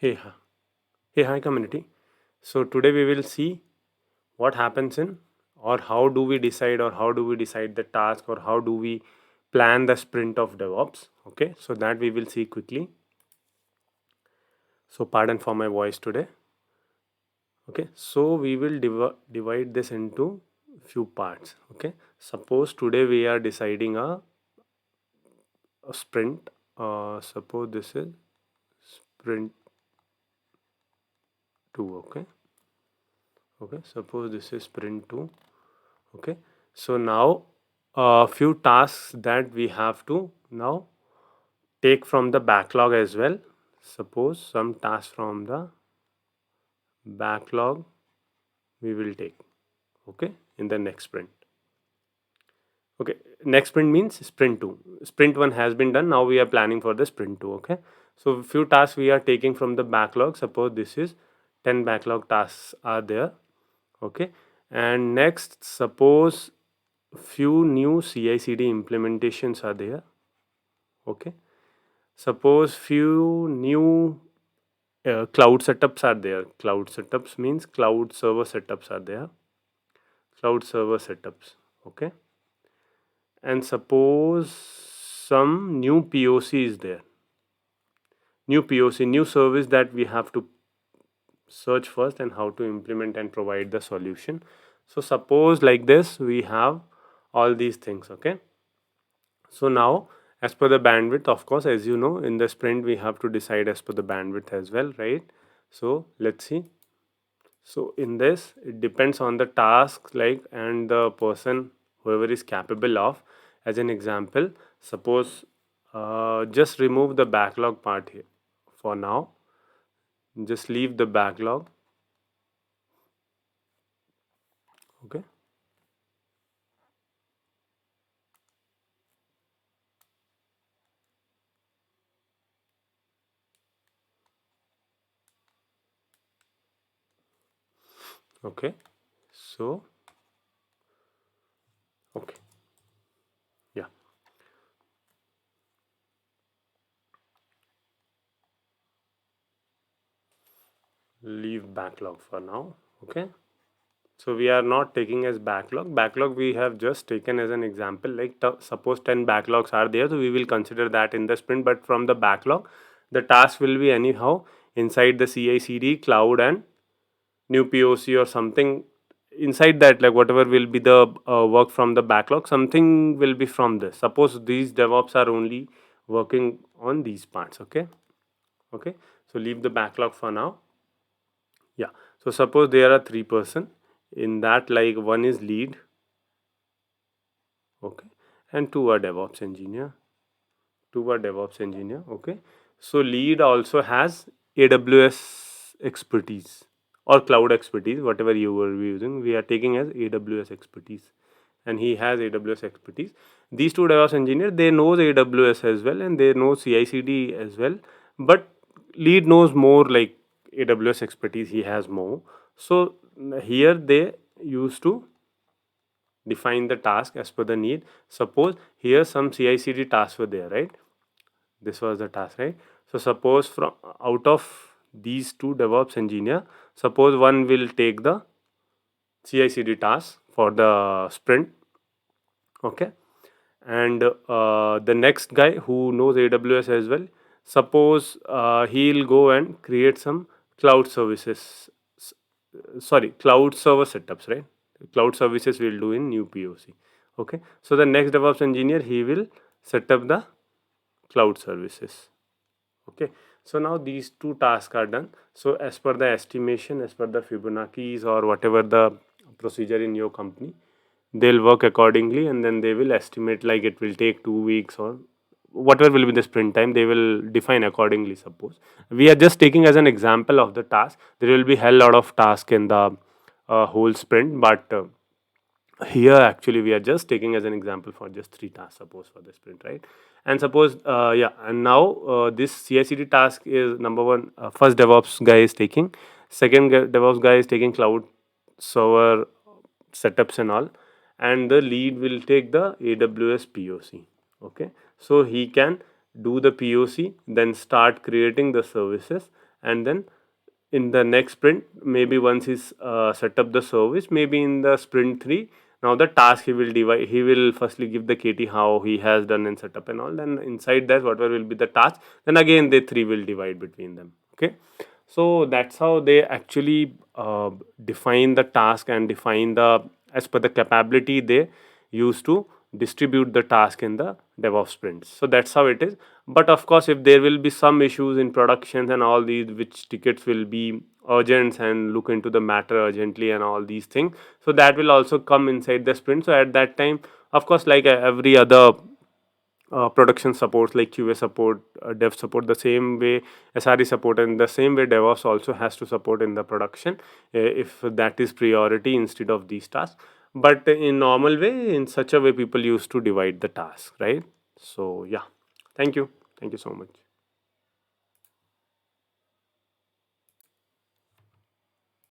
Hey, hi community. So today we will see what happens in, or how do we decide, or how do we decide the task, or how do we plan the sprint of DevOps. Okay, so that we will see quickly. So pardon for my voice today. Okay, so we will divide this into few parts. Okay, suppose today we are deciding a sprint. Suppose this is sprint 2. Okay, suppose this is sprint 2. Okay, so now a few tasks that we have to now take from the backlog as well. Suppose some tasks from the backlog we will take, okay, in the next sprint. Okay, next sprint means sprint 2. Sprint 1 has been done, now we are planning for the sprint 2. Okay, so few tasks we are taking from the backlog. Suppose this is 10 backlog tasks are there. Okay, and next suppose few new CI/CD implementations are there. Okay, suppose few new cloud setups are there. Cloud setups means cloud server setups are there. Cloud server setups. Okay, and suppose some new POC is there. New POC, new service that we have to search first and how to implement and provide the solution. So suppose like this we have all these things. Okay, so now as per the bandwidth, of course, as you know, in the sprint we have to decide as per the bandwidth as well, right? So let's see. So in this it depends on the task, like, and the person whoever is capable of. As an example, suppose just remove the backlog part here for now. Just leave the backlog. Okay, okay, so okay, yeah, leave backlog for now. Okay, so we are not taking as backlog we have just taken as an example, like suppose 10 backlogs are there, so we will consider that in the sprint. But from the backlog the task will be anyhow inside the CI/CD cloud and new POC or something inside that, like whatever will be the work from the backlog, something will be from this. Suppose these DevOps are only working on these parts. Okay, okay, so leave the backlog for now. Yeah, so suppose there are 3 person in that, like one is lead, okay, and two are DevOps engineer. Okay, so lead also has AWS expertise or cloud expertise, whatever you were using. We are taking as AWS expertise, and he has AWS expertise. These two DevOps engineer, they knows AWS as well, and they know CI/CD as well. But lead knows more, like AWS expertise he has more. So here they used to define the task as per the need. Suppose here some CI/CD tasks were there, right? This was the task, right? So suppose from out of these two DevOps engineer, suppose one will take the CI/CD task for the sprint. Okay, and the next guy who knows AWS as well, suppose he'll go and create some cloud services. Sorry, cloud server setups, right? Cloud services will do in new POC. Okay, so the next DevOps engineer, he will set up the cloud services. Okay, so now these two tasks are done. So as per the estimation, as per the Fibonacci's or whatever the procedure in your company, they'll work accordingly, and then they will estimate, like it will take 2 weeks or whatever will be the sprint time, they will define accordingly. Suppose we are just taking as an example of the task, there will be hell lot of task in the whole sprint, but here actually we are just taking as an example for just 3 tasks, suppose, for the sprint, right? And suppose yeah, and now this CI/CD task is number one, first DevOps guy is taking, second DevOps guy is taking cloud server setups and all, and the lead will take the AWS POC. Okay, so he can do the POC, then start creating the services, and then in the next sprint, maybe once he's set up the service, maybe in the sprint 3, now the task he will divide, he will firstly give the KT how he has done and setup and all, then inside that whatever will be the task, then again they three will divide between them. Okay, so that's how they actually define the task and define the, as per the capability they use to distribute the task in the DevOps sprints. So that's how it is. But of course, if there will be some issues in productions and all these, which tickets will be urgent and look into the matter urgently and all these things, so that will also come inside the sprint. So at that time, of course, like every other production supports like QA support, dev support, the same way SRE support, and the same way DevOps also has to support in the production if that is priority instead of these tasks. But in normal way, in such a way, people used to divide the task, right? So yeah, thank you so much.